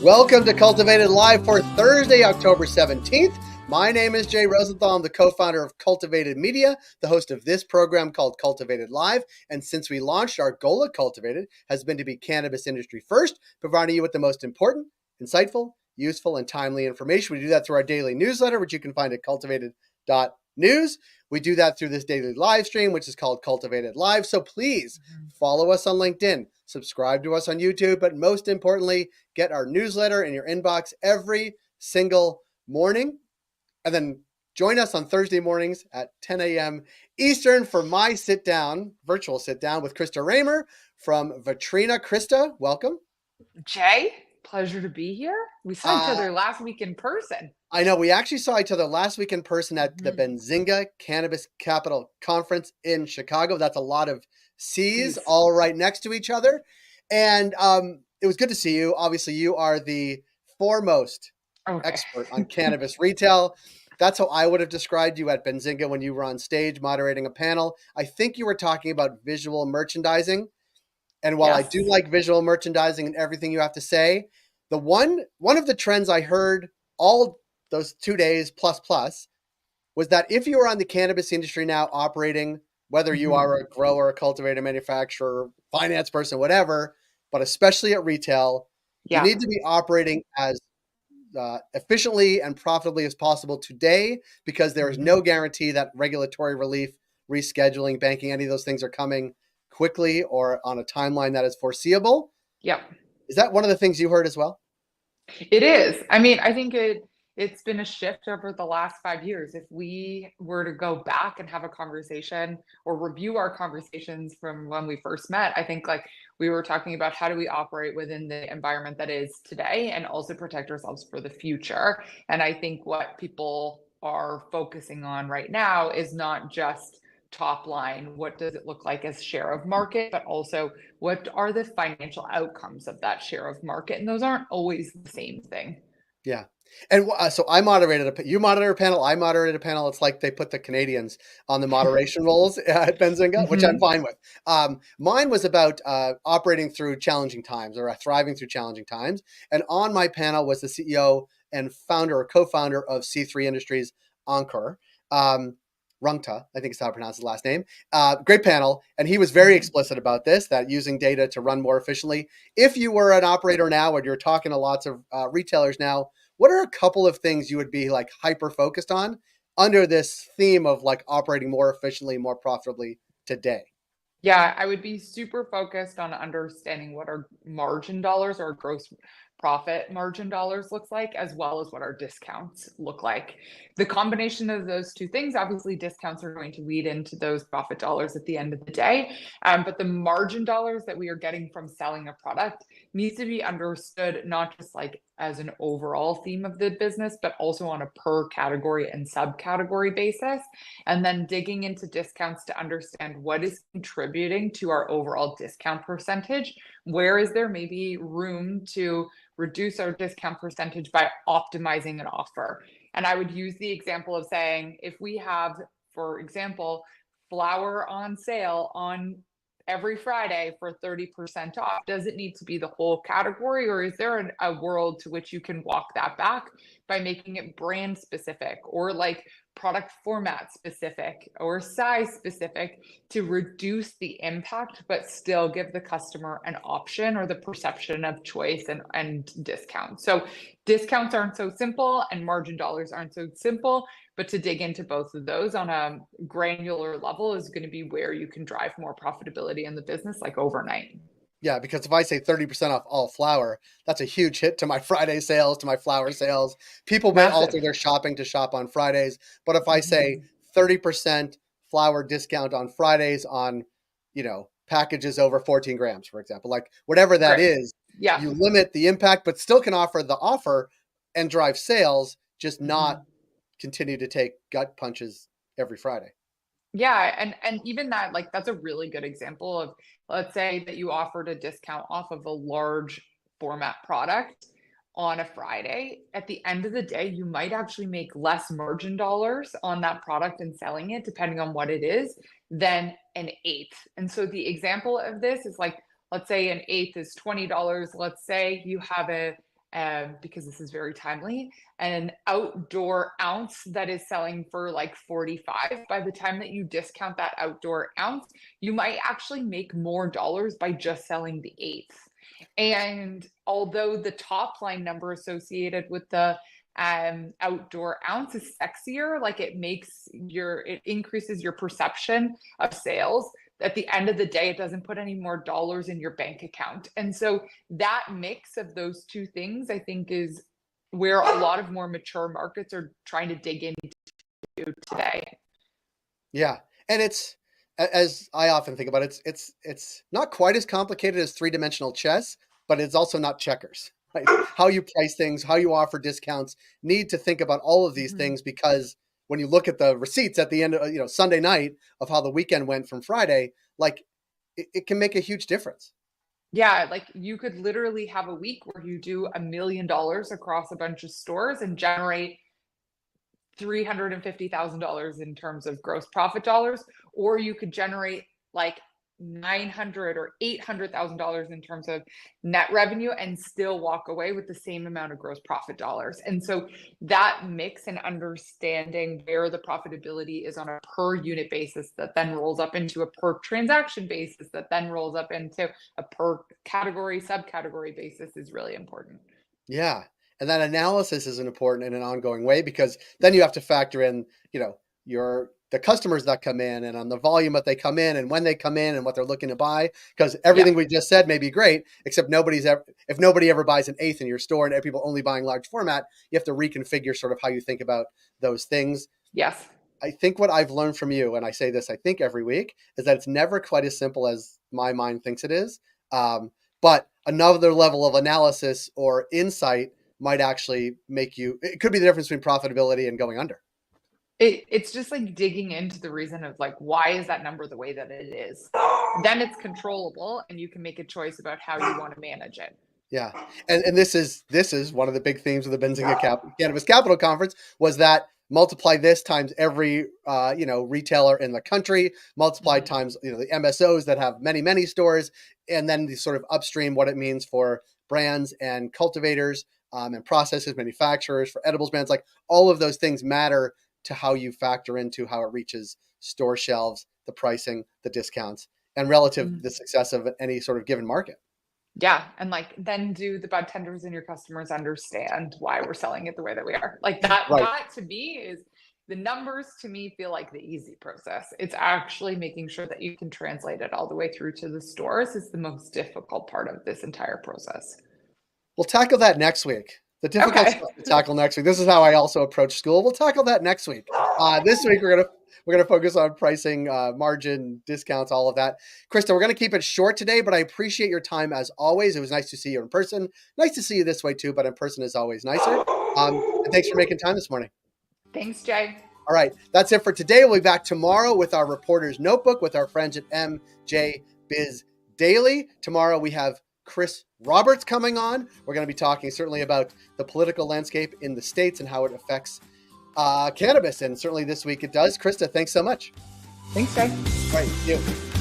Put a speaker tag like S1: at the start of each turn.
S1: Welcome to Cultivated Live for Thursday, October 17th. My name is Jay Rosenthal. I'm the co-founder of Cultivated Media, the host of this program called Cultivated Live. And since we launched, our goal at Cultivated has been to be cannabis industry first, providing you with the most important, insightful, useful, and timely information. We do that through our daily newsletter, which you can find at cultivated.news. We do that through this daily live stream, which is called Cultivated Live. So please follow us on LinkedIn, subscribe to us on YouTube, but most importantly, get our newsletter in your inbox every single morning. And then join us on Thursday mornings at 10 a.m. Eastern for my virtual sit down with Krista Raymer from Vetrina. Krista, welcome.
S2: Jay, pleasure to be here. We saw each other last week in person.
S1: I know. We actually saw each other last week in person at the Benzinga Cannabis Capital Conference in Chicago. That's a lot of C's all right next to each other. And it was good to see you. Obviously, you are the foremost expert on cannabis retail. That's how I would have described you at Benzinga when you were on stage moderating a panel. I think you were talking about visual merchandising. And while I do like visual merchandising and everything you have to say, the one of the trends I heard all those 2 days plus was that if you are on the cannabis industry now operating, whether you are a grower, a cultivator, manufacturer, finance person, whatever, but especially at retail, you need to be operating as efficiently and profitably as possible today, because there is no guarantee that regulatory relief, rescheduling, banking, any of those things are coming quickly or on a timeline that is foreseeable.
S2: Yep.
S1: Is that one of the things you heard as well?
S2: It is. I mean, I think it's been a shift over the last 5 years. If we were to go back and have a conversation or review our conversations from when we first met, I think like we were talking about how do we operate within the environment that is today and also protect ourselves for the future. And I think what people are focusing on right now is not just top line, what does it look like as share of market, but also what are the financial outcomes of that share of market? And those aren't always the same thing.
S1: Yeah. And so you moderated a panel, I moderated a panel. It's like they put the Canadians on the moderation roles at Benzinga, which I'm fine with. Mine was about operating through challenging times, or thriving through challenging times. And on my panel was the CEO and founder or co-founder of C3 Industries, Ankur. Rungta, I think is how I pronounce his last name. Great panel. And he was very explicit about this, that using data to run more efficiently. If you were an operator now, or you're talking to lots of retailers now, what are a couple of things you would be like hyper focused on under this theme of like operating more efficiently, more profitably today?
S2: Yeah, I would be super focused on understanding what our margin dollars or gross profit margin dollars looks like, as well as what our discounts look like. The combination of those two things, obviously discounts are going to lead into those profit dollars at the end of the day. But the margin dollars that we are getting from selling a product needs to be understood, not just like as an overall theme of the business, but also on a per category and subcategory basis. And then digging into discounts to understand what is contributing to our overall discount percentage. Where is there maybe room to reduce our discount percentage by optimizing an offer? And I would use the example of saying, if we have, for example, flour on sale on every Friday for 30% off, does it need to be the whole category, or is there a world to which you can walk that back by making it brand specific or like product format specific or size specific to reduce the impact, but still give the customer an option or the perception of choice and discount. So discounts aren't so simple and margin dollars aren't so simple, but to dig into both of those on a granular level is going to be where you can drive more profitability in the business, like overnight.
S1: Yeah, because if I say 30% off all flour, that's a huge hit to my Friday sales, to my flour sales. People may alter their shopping to shop on Fridays. But if I say 30% flour discount on Fridays on, packages over 14 grams, for example, like whatever that is, you limit the impact, but still can offer the offer and drive sales, just not continue to take gut punches every Friday.
S2: Yeah, and even that, like that's a really good example of, let's say that you offered a discount off of a large format product on a Friday. At the end of the day, you might actually make less margin dollars on that product and selling it, depending on what it is, than an eighth. And so the example of this is like, let's say an eighth is $20. Let's say you have because this is very timely. An outdoor ounce that is selling for like 45, by the time that you discount that outdoor ounce, you might actually make more dollars by just selling the eighth. And although the top line number associated with the outdoor ounce is sexier, like it increases your perception of sales, at the end of the day, it doesn't put any more dollars in your bank account. And so that mix of those two things, I think, is where a lot of more mature markets are trying to dig into today.
S1: Yeah. And it's, as I often think about it, it's not quite as complicated as three-dimensional chess, but it's also not checkers. Right? How you price things, how you offer discounts, need to think about all of these things, because when you look at the receipts at the end of Sunday night of how the weekend went from Friday, like it can make a huge difference.
S2: Yeah, like you could literally have a week where you do $1 million across a bunch of stores and generate $350,000 in terms of gross profit dollars, or you could generate like $900,000 or $800,000 in terms of net revenue and still walk away with the same amount of gross profit dollars. And so that mix and understanding where the profitability is on a per unit basis that then rolls up into a per transaction basis that then rolls up into a per category, subcategory basis is really important.
S1: Yeah. And that analysis is important in an ongoing way, because then you have to factor in, the customers that come in and on the volume that they come in and when they come in and what they're looking to buy. Because everything we just said may be great, except if nobody ever buys an eighth in your store and people only buying large format, you have to reconfigure sort of how you think about those things.
S2: Yes.
S1: I think what I've learned from you, and I say this, I think every week, is that it's never quite as simple as my mind thinks it is. But another level of analysis or insight might actually it could be the difference between profitability and going under.
S2: It's just like digging into the reason of like, why is that number the way that it is? Then it's controllable and you can make a choice about how you want to manage it.
S1: Yeah. And this is one of the big themes of the Benzinga Cannabis Capital Conference, was that multiply this times every, retailer in the country, multiply times, the MSOs that have many, many stores, and then the sort of upstream, what it means for brands and cultivators and processors, manufacturers, for edibles brands. Like all of those things matter to how you factor into how it reaches store shelves, the pricing, the discounts, and relative the success of any sort of given market.
S2: Yeah. And like, then do the budtenders and your customers understand why we're selling it the way that we are? Like that to me is, the numbers to me feel like the easy process. It's actually making sure that you can translate it all the way through to the stores is the most difficult part of this entire process.
S1: We'll tackle that next week. The difficult stuff to tackle next week. This is how I also approach school. We'll tackle that next week. This week we're gonna focus on pricing, margin, discounts, all of that. Krista, we're gonna keep it short today, but I appreciate your time as always. It was nice to see you in person. Nice to see you this way too, but in person is always nicer. And thanks for making time this morning.
S2: Thanks, Jay.
S1: All right, that's it for today. We'll be back tomorrow with our Reporter's Notebook with our friends at MJ Biz Daily. Tomorrow we have Chris Roberts coming on. We're going to be talking certainly about the political landscape in the States and how it affects cannabis. And certainly this week it does. Krista, thanks so much.
S2: Thanks, Jay.
S1: All right, see you.